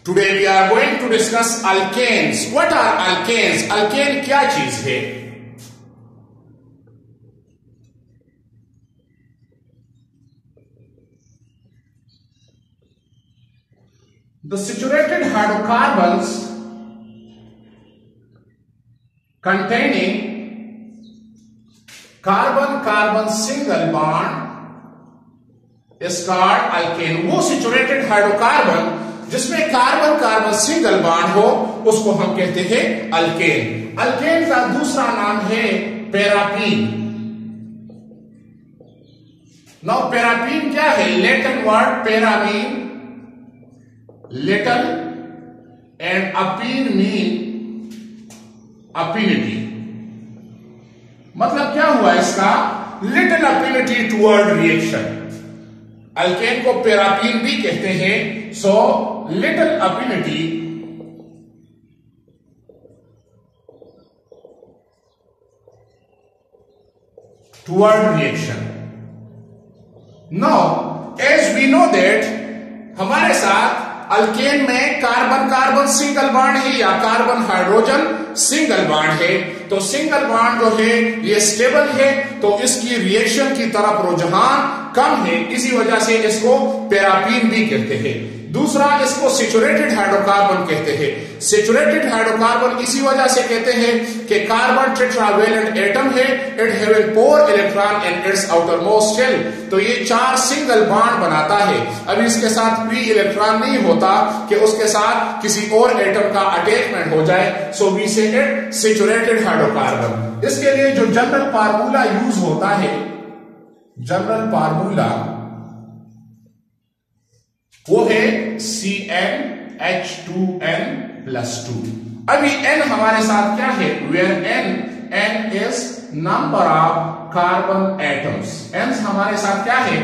Today we are going to discuss alkanes. What are alkanes? Alkane क्या चीज है? The saturated hydrocarbons containing carbon-carbon single bond is called alkane. वो saturated hydrocarbon जिसमें carbon carbon single bond हो उसको हम कहते हैं अल्केन। अल्केन का दूसरा नाम है पैरापीन। नाउ पैरापीन क्या है? लैटिन वर्ड पैरामीन, लिटल एंड अपीन मीन अफिनिटी। मतलब क्या हुआ इसका? Little affinity toward reaction. Alkane को पैरापीन भी कहते हैं। So little affinity toward reaction. Now as we know that हमारे साथ अल्केन में कार्बन कार्बन सिंगल बॉन्ड है या कार्बन हाइड्रोजन सिंगल बॉन्ड है। तो सिंगल बॉन्ड जो है ये स्टेबल है, तो इसकी रिएक्शन की तरफ रुझान कम है, इसी वजह से इसको पैरापीन भी कहते हैं। दूसरा, इसको सैचुरेटेड हाइड्रोकार्बन कहते हैं। सैचुरेटेड हाइड्रोकार्बन इसी वजह से कहते हैं कि कार्बन टेट्रावेलेंट एटम है, it having 4 electron in its outermost shell. तो ये 4 सिंगल बॉन्ड बनाता है। अभी इसके साथ फ्री इलेक्ट्रॉन नहीं होता कि उसके साथ किसी और एटम का अटैचमेंट हो जाए। सो वी से इट सैचुरेटेड हाइड्रोकार्बन। इसके लिए जो जनरल फार्मूला यूज होता है, जनरल फार्मूला वो है CnH2n+2। अभी n हमारे साथ क्या है? Where n is number of carbon atoms. n हमारे साथ क्या है?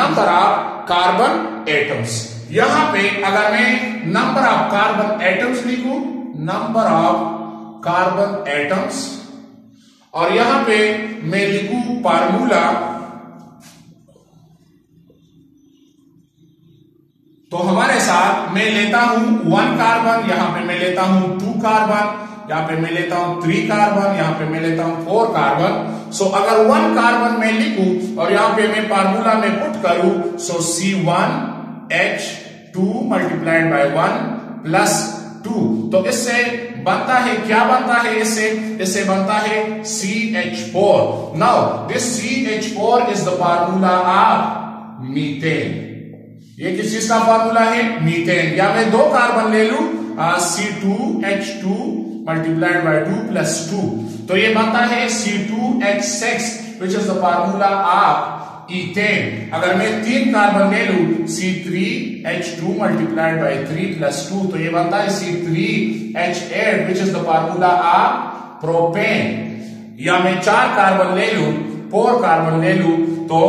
Number of carbon atoms. यहां पे अगर मैं नंबर ऑफ कार्बन एटम्स लिखूं, नंबर ऑफ कार्बन एटम्स, और यहां पे मैं लिखूं फार्मूला, तो हमारे साथ मैं लेता हूं 1 कार्बन, यहां पे मैं लेता हूं 2 कार्बन, यहां पे मैं लेता हूं 3 कार्बन, यहां पे मैं लेता हूं 4 कार्बन। सो अगर 1 कार्बन मैं लिखूं और यहां पे मैं फार्मूला में पुट करूं, सो C1H2 मल्टीप्लाइड बाय 1 + 2, तो इससे बनता है, क्या बनता है? इससे बनता है CH4। Now this CH4 is the formula of methane. ये किस चीज का फार्मूला है? मीथेन। या मैं 2 कार्बन ले लूं, C2H2 मल्टीप्लाइड बाय 2 + 2, तो ये बनता है C2H6 which is the formula of ethane. अगर मैं 3 कार्बन ले लूं, C3H2 मल्टीप्लाइड बाय 3 + 2, तो ये बनता है C3H8 which is the formula of propane. या मैं 4 कार्बन ले लूं, 4 कार्बन ले लूं, तो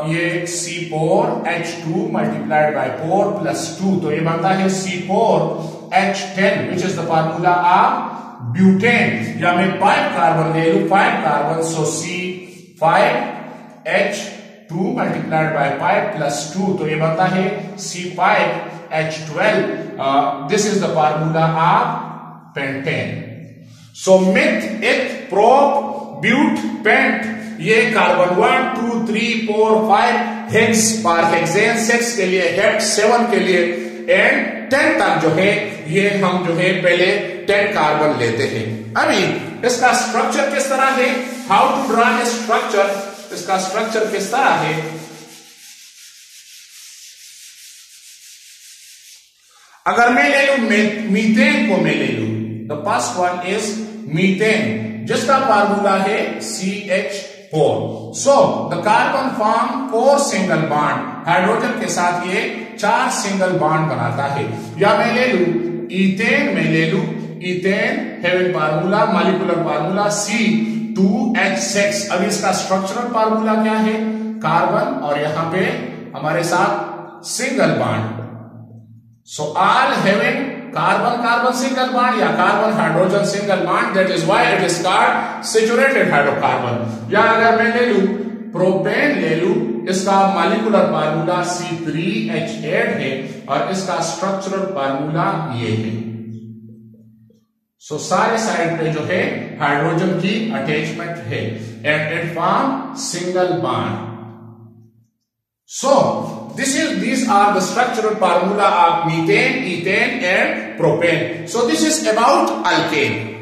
ये C4H2 मल्टीप्लाइड बाय 4 + 2, तो ये बनता है C4H10 which is the formula of butane. या मैं 5 कार्बन ले लूं, 5 carbon, so C5H2 multiplied by 5 + 2, तो ये बनता है C5H12। This is the formula of pentane. So myth, इथ, प्रोप, ब्यूट, पेंट, ये कार्बन 1 2 3 4 5 हेक्स पर हेक्सेन, 6 के लिए, हेप्ट 7 के लिए, एंड 10 तक जो है ये हम जो है पहले 10 कार्बन लेते हैं। अभी इसका स्ट्रक्चर किस तरह है? How to draw a structure. इसका स्ट्रक्चर किस तरह है? अगर मैं ले लूं मीथेन को, मैं ले लूं, the first one is methane, जिसका फार्मूला है CH4। So the carbon form 4 single bond. Hydrogen के साथ ये 4 सिंगल बॉन्ड बनाता है। या मैं ले लूं इथेन, मैं ले लूं ethane, having formula, molecular formula C2H6। अब इसका स्ट्रक्चरल फार्मूला क्या है? कार्बन और यहां पे हमारे साथ single bond. So all having carbon carbon single bond या carbon hydrogen single bond, that is why it is called saturated hydrocarbon. या अगर मैं ले लूं प्रोपेन, ले लूं, इसका मॉलिक्यूलर फार्मूला C3H8 है और इसका स्ट्रक्चरल फार्मूला ये है। सो सारे साइड पे जो है हाइड्रोजन की अटैचमेंट है and it form single bond. So these are the structural formula of methane, ethane and propane. So this is about alkane.